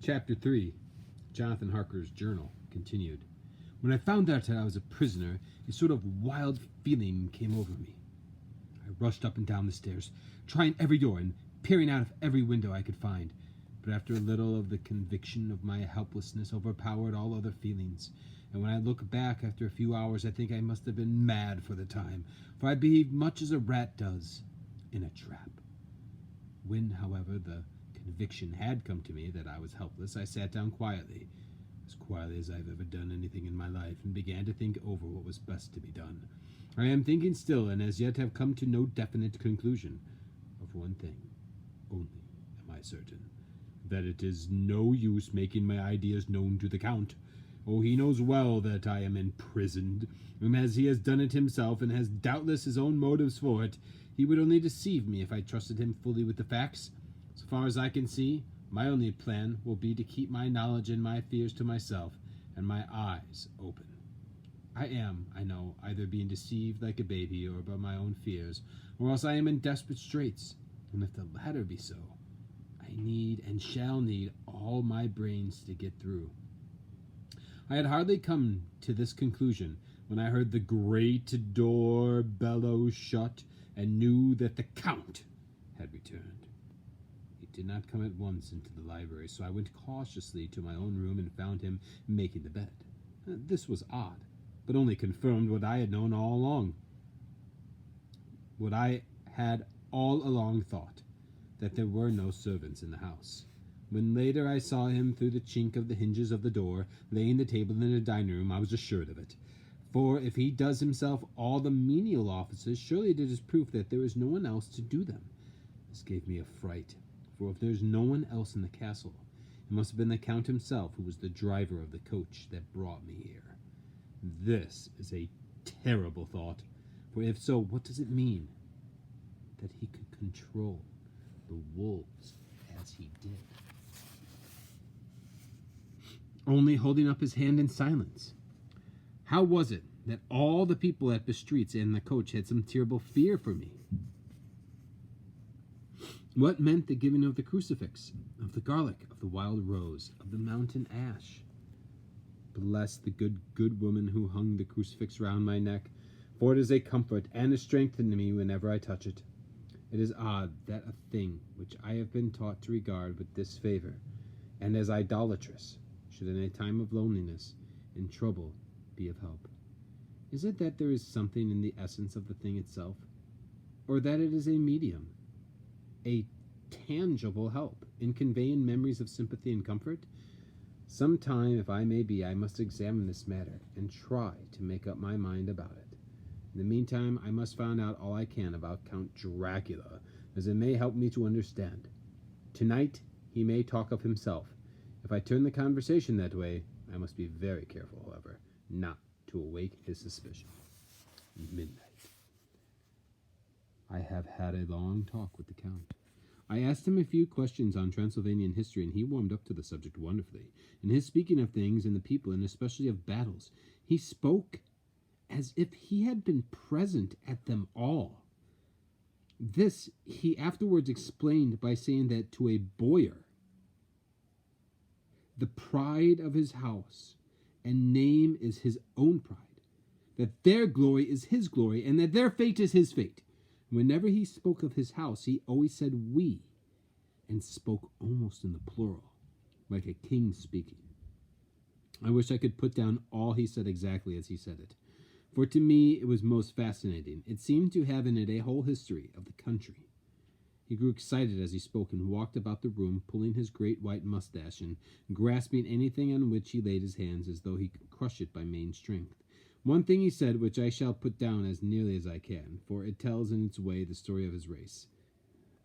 Chapter 3. Jonathan Harker's Journal continued. When I found out that I was a prisoner, a sort of wild feeling came over me. I rushed up and down the stairs, trying every door and peering out of every window I could find. But after a little of the conviction of my helplessness overpowered all other feelings, and when I look back after a few hours I think I must have been mad for the time, for I behaved much as a rat does in a trap. When, however, the conviction had come to me that I was helpless, I sat down quietly as I've ever done anything in my life, and began to think over what was best to be done. I am thinking still, and as yet have come to no definite conclusion. Of one thing only am I certain, that it is no use making my ideas known to the Count. Oh, he knows well that I am imprisoned, and as he has done it himself, and has doubtless his own motives for it, he would only deceive me if I trusted him fully with the facts. So far as I can see, my only plan will be to keep my knowledge and my fears to myself, and my eyes open. I am, I know, either being deceived like a baby, or by my own fears, or else I am in desperate straits, and if the latter be so, I need and shall need all my brains to get through. I had hardly come to this conclusion when I heard the great door bellow shut, and knew that the Count had returned. He did not come at once into the library, so I went cautiously to my own room and found him making the bed. This was odd, but only confirmed what I had known all along. What I had all along thought, that there were no servants in the house. When later I saw him through the chink of the hinges of the door, laying the table in the dining room, I was assured of it. For if he does himself all the menial offices, surely it is proof that there is no one else to do them. This gave me a fright, for if there is no one else in the castle, it must have been the Count himself who was the driver of the coach that brought me here. This is a terrible thought, for if so, what does it mean? That he could control the wolves as he did. Only holding up his hand in silence. How was it that all the people at Bistritz and the coach had some terrible fear for me? What meant the giving of the crucifix, of the garlic, of the wild rose, of the mountain ash? Bless the good woman who hung the crucifix round my neck, for it is a comfort and a strength to me whenever I touch it. It is odd that a thing which I have been taught to regard with disfavor, and as idolatrous, should in a time of loneliness and trouble be of help. Is it that there is something in the essence of the thing itself, or that it is a medium, a tangible help in conveying memories of sympathy and comfort? Some time, if I may be, I must examine this matter and try to make up my mind about it. In the meantime, I must find out all I can about Count Dracula, as it may help me to understand. Tonight he may talk of himself. If I turn the conversation that way, I must be very careful, however, not to awake his suspicion. Midnight. I have had a long talk with the Count. I asked him a few questions on Transylvanian history, and he warmed up to the subject wonderfully. In his speaking of things and the people, and especially of battles, he spoke as if he had been present at them all. This he afterwards explained by saying that to a boyar, the pride of his house and name is his own pride, that their glory is his glory, and that their fate is his fate. Whenever he spoke of his house, he always said we, and spoke almost in the plural, like a king speaking. I wish I could put down all he said exactly as he said it, for to me it was most fascinating. It seemed to have in it a whole history of the country. He grew excited as he spoke and walked about the room, pulling his great white mustache and grasping anything on which he laid his hands as though he could crush it by main strength. One thing he said, which I shall put down as nearly as I can, for it tells in its way the story of his race.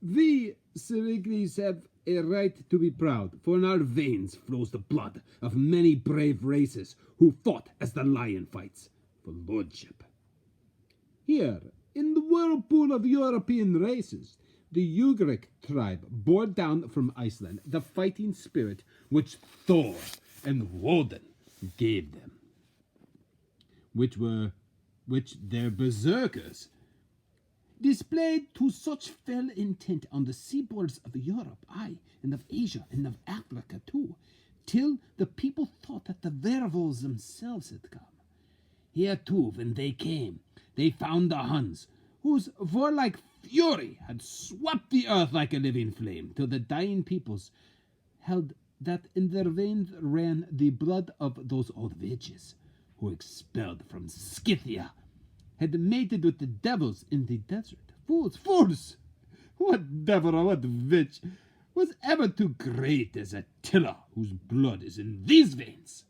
We, Siriglis, have a right to be proud, for in our veins flows the blood of many brave races who fought as the lion fights for lordship. Here, in the whirlpool of European races, the Ugric tribe bore down from Iceland the fighting spirit which Thor and Woden gave them, which their berserkers displayed to such fell intent on the seaboards of Europe, aye, and of Asia, and of Africa too, till the people thought that the werewolves themselves had come. Here too, when they came, they found the Huns, whose warlike fury had swept the earth like a living flame, till the dying peoples held that in their veins ran the blood of those old witches, who, expelled from Scythia, had mated with the devils in the desert. Fools, fools! What devil or what witch was ever too great as Attila, whose blood is in these veins?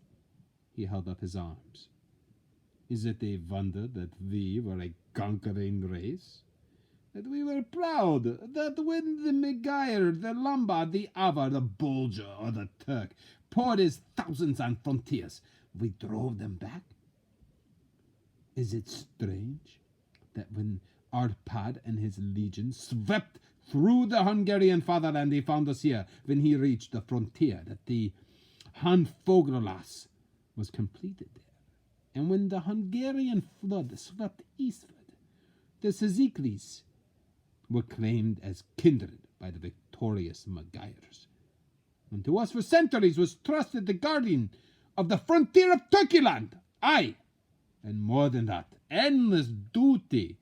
He held up his arms. Is it a wonder that we were a conquering race? That we were proud, that when the Magyar, the Lombard, the Avar, the Bulgar, or the Turk poured his thousands on frontiers, we drove them back? Is it strange that when Arpad and his legion swept through the Hungarian fatherland, he found us here when he reached the frontier, that the Hanfoglalas was completed there? And when the Hungarian flood swept eastward, the Szeklerys were claimed as kindred by the victorious Magyars. And to us for centuries was trusted the guardian of the frontier of Turkeyland. Aye, and more than that, endless duty